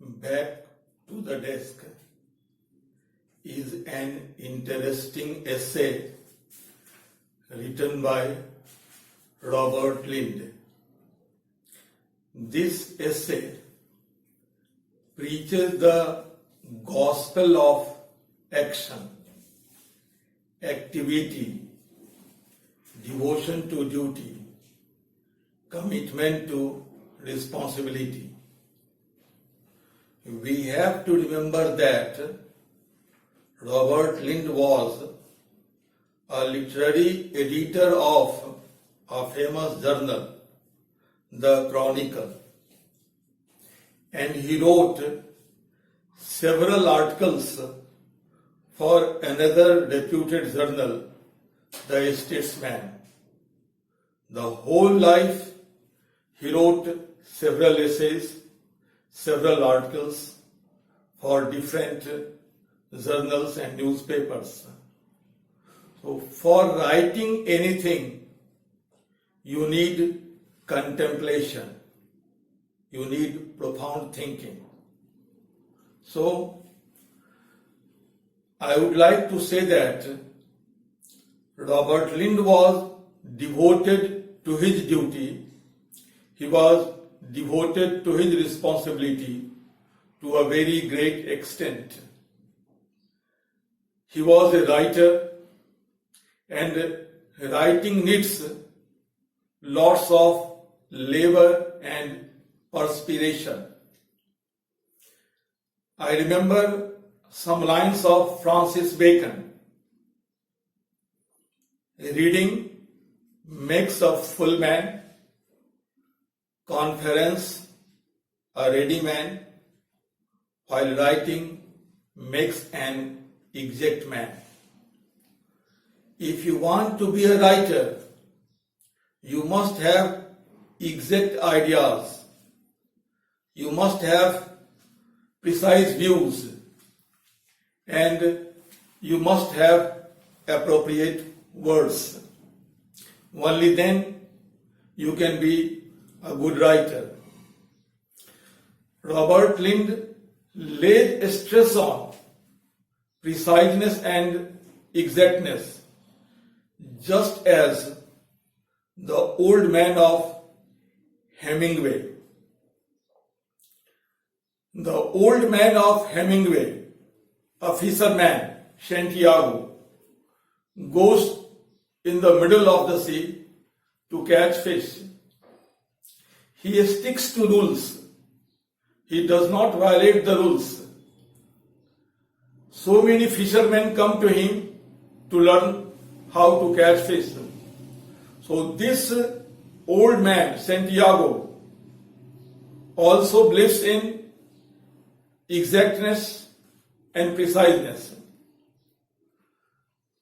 Back to the Desk is an interesting essay written by Robert Lynd. This essay preaches the gospel of action, activity, devotion to duty, commitment to responsibility. We have to remember that Robert Lynd was a literary editor of a famous journal, the Chronicle, and he wrote several articles for another reputed journal, the Statesman. The whole life he wrote several essays, several articles for different journals and newspapers. So for writing anything, you need contemplation, you need profound thinking. So I would like to say that Robert Lynd was devoted to his duty, he was devoted to his responsibility to a very great extent. He was a writer, and writing needs lots of labor and perspiration. I remember some lines of Francis Bacon. Reading makes a full man, conference a ready man, while writing makes an exact man. If you want to be a writer, you must have exact ideas, you must have precise views, and you must have appropriate words. Only then you can be a good writer. Robert Lynd laid stress on preciseness and exactness, just as the old man of Hemingway. The old man of Hemingway, a fisherman, Santiago, goes in the middle of the sea to catch fish. He sticks to rules. He does not violate the rules. So many fishermen come to him to learn how to catch fish. So this old man, Santiago, also believes in exactness and preciseness.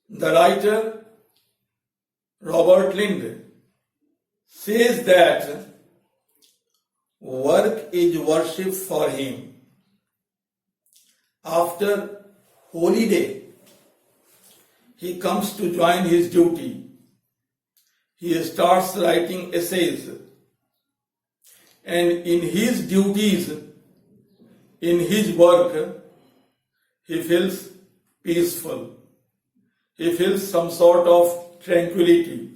The writer Robert Lynd says that work is worship for him. After holy day, he comes to join his duty. He starts writing essays, and in his duties, in his work, he feels peaceful. He feels some sort of tranquility.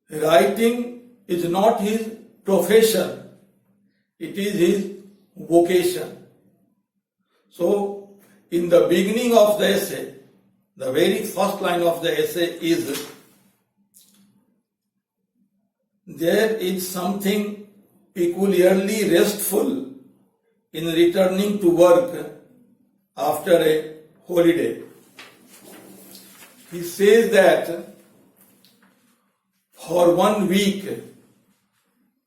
Writing is not his profession, it is his vocation. So, in the beginning of the essay, the very first line of the essay is, there is something peculiarly restful in returning to work after a holiday. He says that for 1 week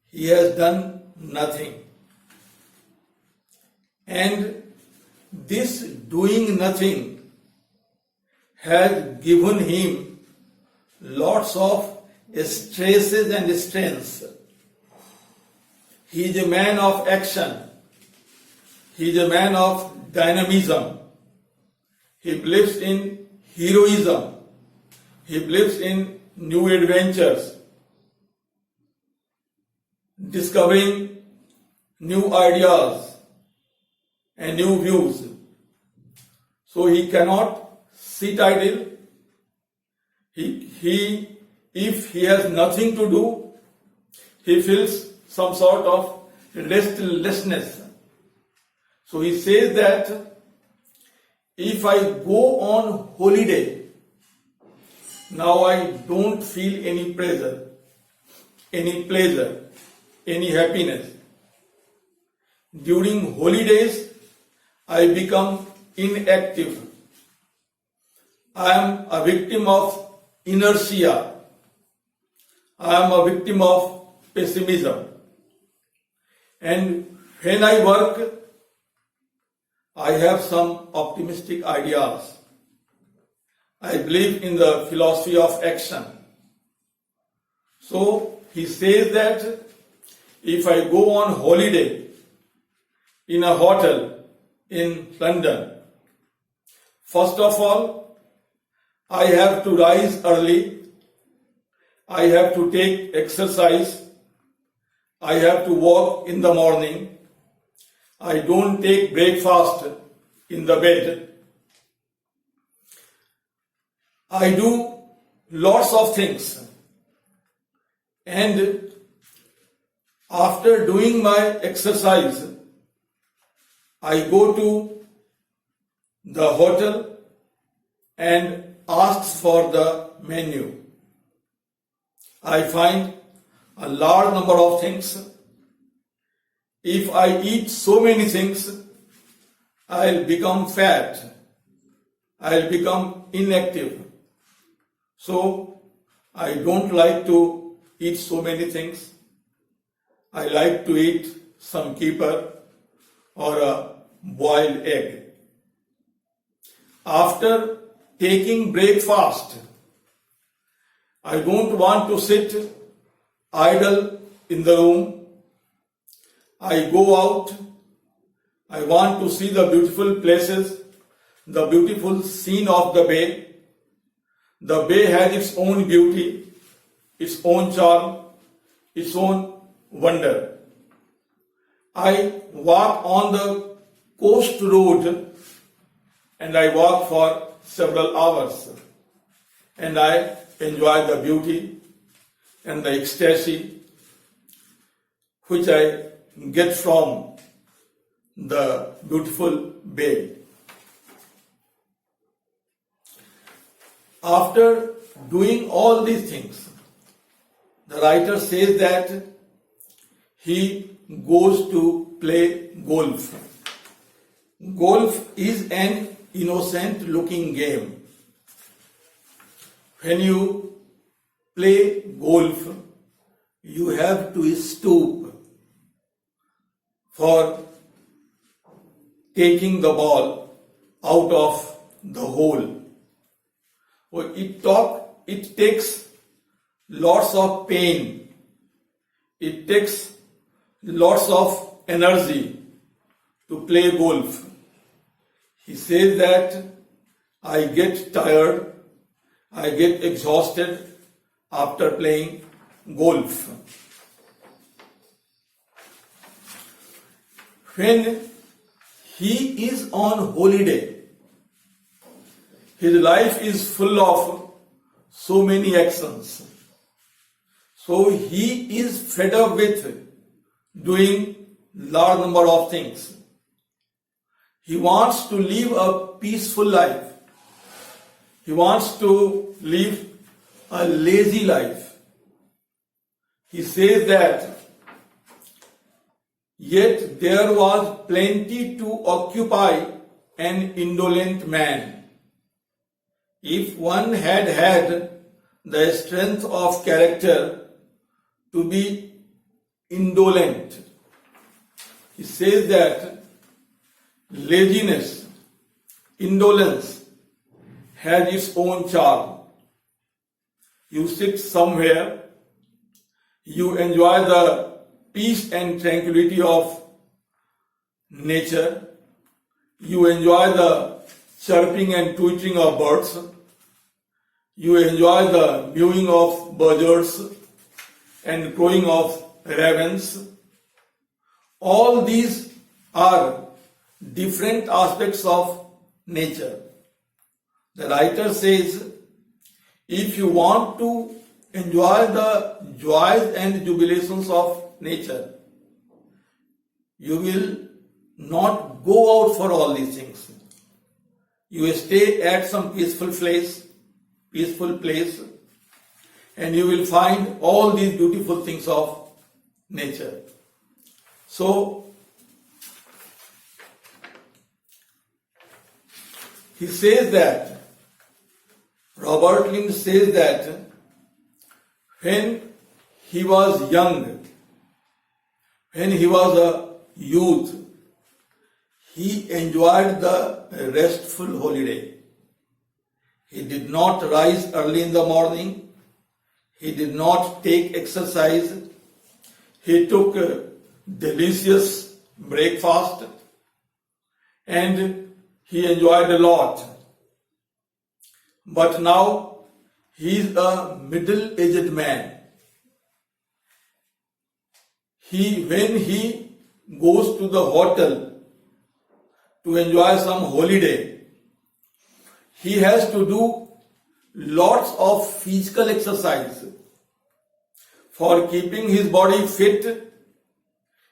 he has done nothing. And this doing nothing has given him lots of stresses and strains. He is a man of action. He is a man of dynamism. He believes in heroism. He believes in new adventures, discovering new ideas and new views. So he cannot sit idle. If he has nothing to do, he feels some sort of restlessness. So he says that if I go on holiday, now I don't feel any pleasure, any happiness. During holidays, I become inactive. I am a victim of inertia. I am a victim of pessimism. And when I work, I have some optimistic ideas. I believe in the philosophy of action. So he says that if I go on holiday in a hotel in London, first of all, I have to rise early. I have to take exercise. I have to walk in the morning. I don't take breakfast in the bed. I do lots of things. And after doing my exercise, I go to the hotel and ask for the menu. I find a large number of things. If I eat so many things, I'll become fat. I'll become inactive. So I don't like to eat so many things. I like to eat some keeper or a boiled egg. After taking breakfast, I don't want to sit idle in the room. I go out. I want to see the beautiful places, the beautiful scene of the bay. The bay has its own beauty, its own charm, its own wonder. I walk on the coast road and I walk for several hours and I enjoy the beauty and the ecstasy which I get from the beautiful bay. After doing all these things, the writer says that he goes to play golf. Golf is an innocent looking game. When you play golf, you have to stoop for taking the ball out of the hole. It takes lots of pain. It takes lots of energy to play golf. He says that I get tired, I get exhausted after playing golf. When he is on holiday, his life is full of so many actions. So he is fed up with doing large number of things. He wants to live a peaceful life. He wants to live a lazy life. He says that, yet there was plenty to occupy an indolent man. If one had had the strength of character to be indolent, he says that laziness, indolence has its own charm. You sit somewhere, you enjoy the peace and tranquility of nature, you enjoy the chirping and twittering of birds, you enjoy the mewing of buzzards and crowing of ravens. All these are different aspects of nature. The writer says, if you want to enjoy the joys and jubilations of nature, you will not go out for all these things. You will stay at some peaceful place, and you will find all these beautiful things of nature. So, he says that, Robert Lynd says that when he was young, when he was a youth, he enjoyed the restful holiday. He did not rise early in the morning. He did not take exercise. He took a delicious breakfast and he enjoyed a lot. But now he is a middle-aged man. When he goes to the hotel to enjoy some holiday, he has to do lots of physical exercise. For keeping his body fit,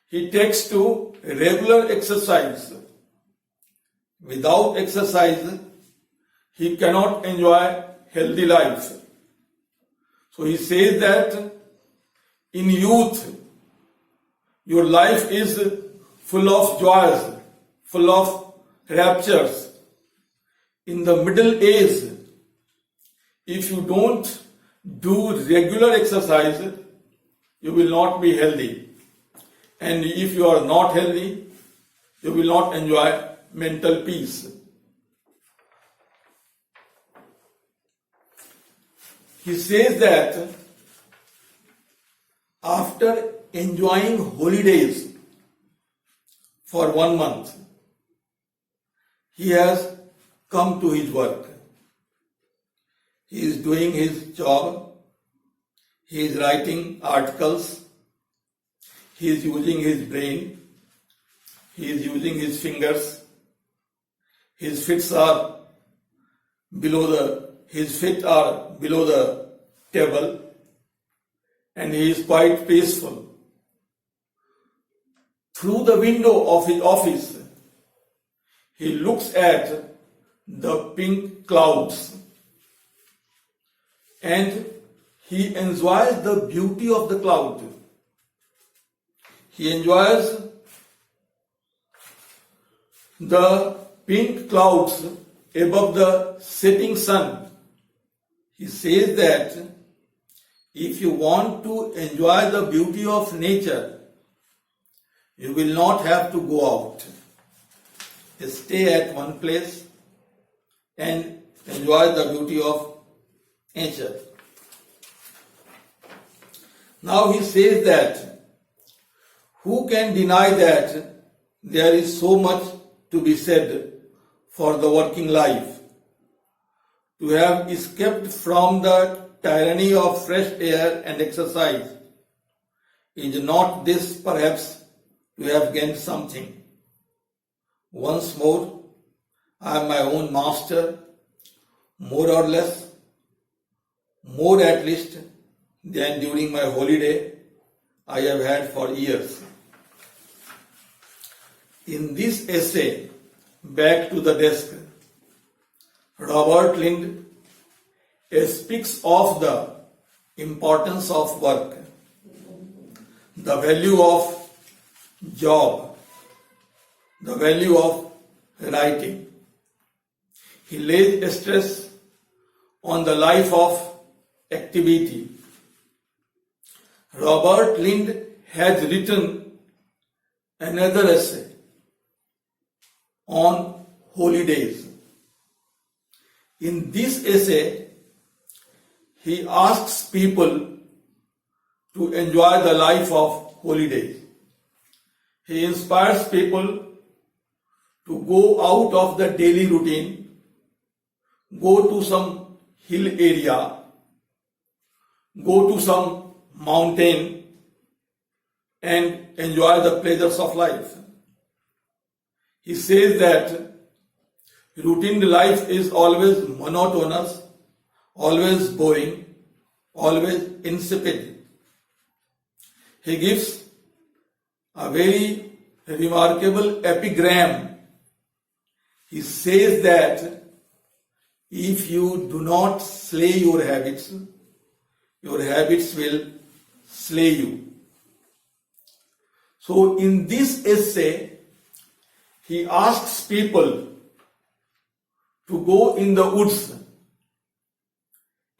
he takes to regular exercise. Without exercise, he cannot enjoy healthy life. So he says that in youth, your life is full of joys, full of raptures. In the middle age, if you don't do regular exercise, you will not be healthy. And if you are not healthy, you will not enjoy mental peace. He says that after enjoying holidays for 1 month, he has come to his work. He is doing his job. He is writing articles. He is using his brain. He is using his fingers. His feet are below the table, and he is quite peaceful. Through the window of his office, he looks at the pink clouds and he enjoys the beauty of the cloud. He enjoys the pink clouds above the setting sun. He says that if you want to enjoy the beauty of nature, you will not have to go out. Stay at one place and enjoy the beauty of nature. Now he says that who can deny that there is so much to be said for the working life? To have escaped from the tyranny of fresh air and exercise, is not this perhaps to have gained something? Once more, I am my own master, more or less, more at least than during my holiday I have had for years. In this essay, Back to the Desk, Robert Lynd speaks of the importance of work, the value of job, the value of writing. He lays stress on the life of activity. Robert Lynd has written another essay on holidays. In this essay, he asks people to enjoy the life of holidays. He inspires people to go out of the daily routine, go to some hill area, go to some mountain and enjoy the pleasures of life. He says that routine life is always monotonous, always boring, always insipid. He gives a very remarkable epigram. He says that if you do not slay your habits will slay you. So in this essay, he asks people to go in the woods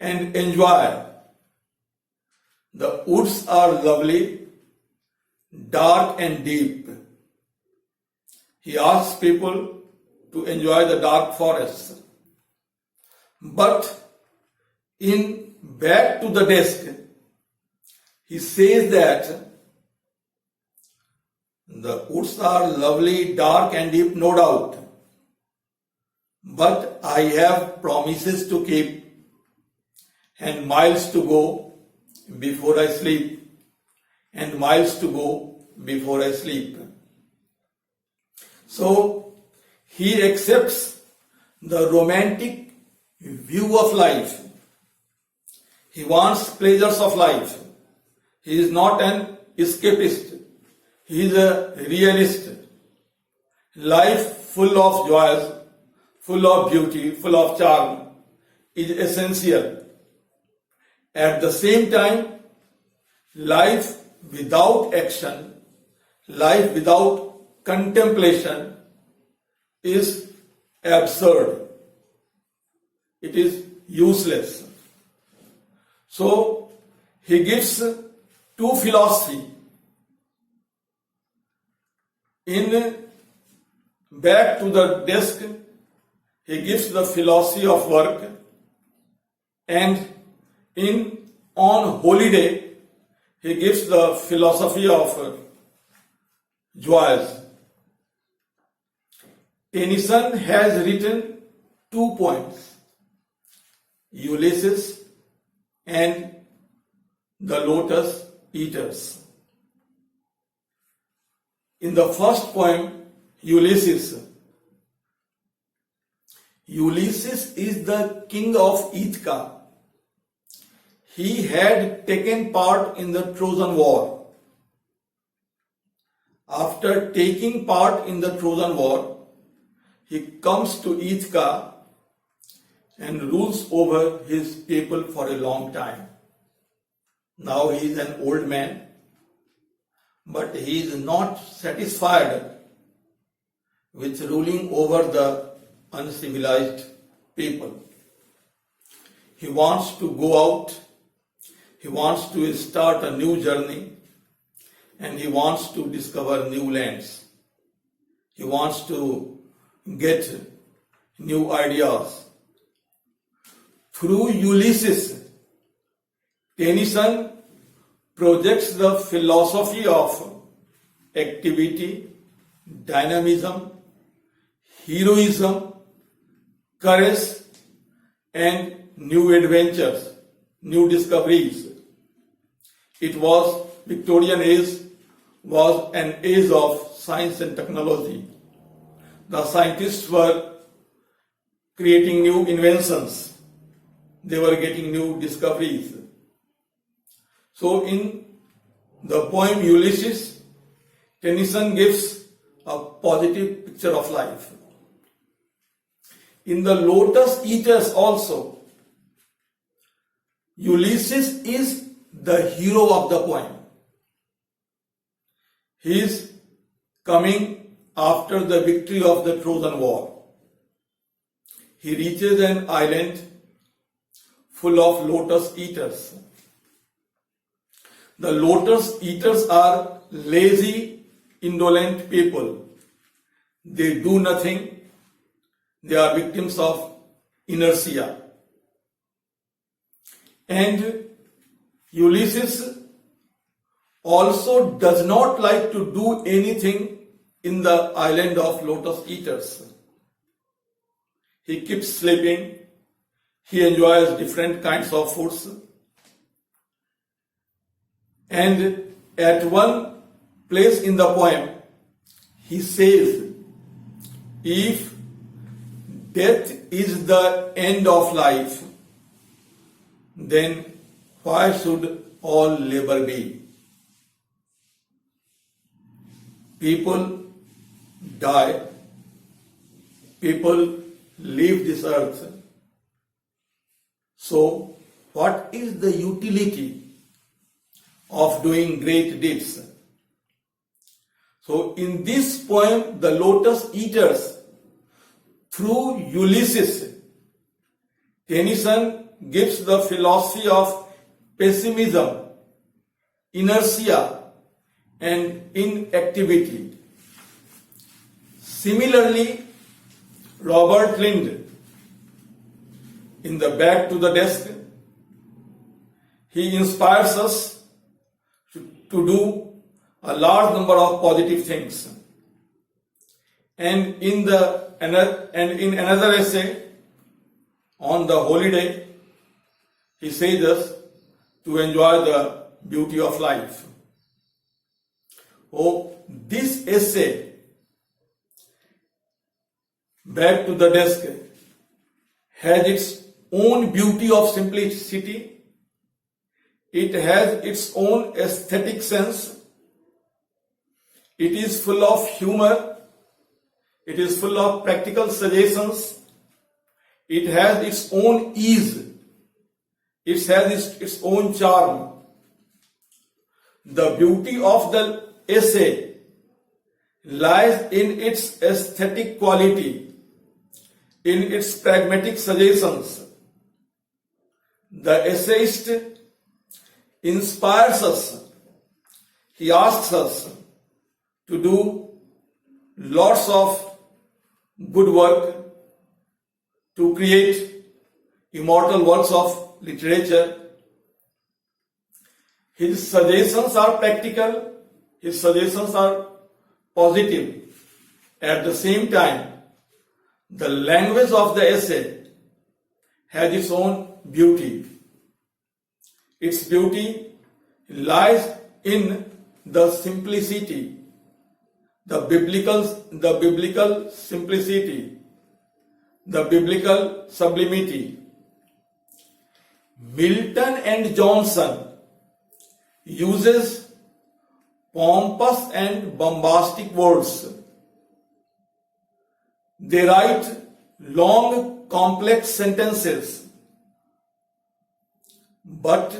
and enjoy. The woods are lovely, dark and deep. He asks people to enjoy the dark forests. But in Back to the Desk, he says that the woods are lovely, dark and deep, no doubt. But I have promises to keep and miles to go before I sleep, and miles to go before I sleep. So he accepts the romantic view of life. He wants pleasures of life. He is not an escapist. He is a realist. Life full of joys, full of beauty, full of charm is essential. At the same time, life without action, life without contemplation is absurd. It is useless. So he gives two philosophies. In Back to the Desk, he gives the philosophy of work, and in On Holiday, he gives the philosophy of joys. Tennyson has written 2 poems, Ulysses and the Lotus Eaters. In the first poem, Ulysses is the king of Ithaca. He had taken part in the Trojan War. After taking part in the Trojan War, he comes to Ithaca and rules over his people for a long time. Now he is an old man, but he is not satisfied with ruling over the uncivilized people. He wants to go out, he wants to start a new journey, and he wants to discover new lands. He wants to get new ideas. Through Ulysses, Tennyson projects the philosophy of activity, dynamism, heroism, courage, and new adventures, new discoveries. It was Victorian age was an age of science and technology. The scientists were creating new inventions. They were getting new discoveries. So in the poem Ulysses, Tennyson gives a positive picture of life. In the Lotus Eaters also, Ulysses is the hero of the poem. He is coming after the victory of the Trojan War. He reaches an island full of lotus eaters. The lotus eaters are lazy, indolent people. They do nothing. They are victims of inertia. And Ulysses also does not like to do anything in the island of lotus eaters. He keeps sleeping. He enjoys different kinds of foods. And at one place in the poem, he says, if death is the end of life, then why should all labor be? People die, people leave this earth. So, what is the utility of doing great deeds? So, in this poem, the lotus eaters, through Ulysses, Tennyson gives the philosophy of pessimism, inertia, and inactivity. Similarly, Robert Lynd, in the Back to the Desk, he inspires us to do a large number of positive things. And in another essay on the holy day, he says us to enjoy the beauty of life. Oh, this essay, Back to the Desk, has its own beauty of simplicity. It has its own aesthetic sense. It is full of humor. It is full of practical suggestions. It has its own ease. It has its own charm. The beauty of the essay lies in its aesthetic quality, in its pragmatic suggestions. The essayist inspires us. He asks us to do lots of good work, to create immortal works of literature. His suggestions are practical, his suggestions are positive. At the same time, the language of the essay has its own beauty. Its beauty lies in the simplicity, the biblical simplicity, the biblical sublimity. Milton and Johnson uses pompous and bombastic words. They write long, complex sentences. But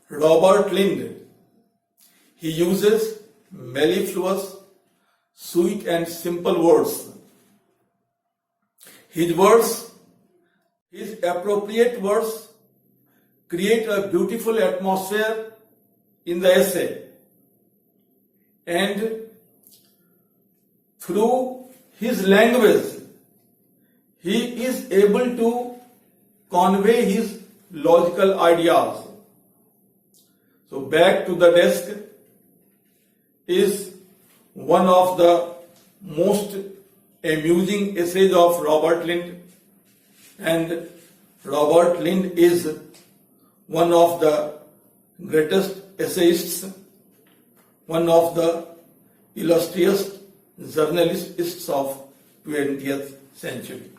Robert Lynd, he uses mellifluous, sweet and simple words. His words, his appropriate words, create a beautiful atmosphere in the essay. And through his language, he is able to convey his logical ideas. So, Back to the Desk is one of the most amusing essays of Robert Lynd, and Robert Lynd is one of the greatest essayists, one of the illustrious journalists of 20th century.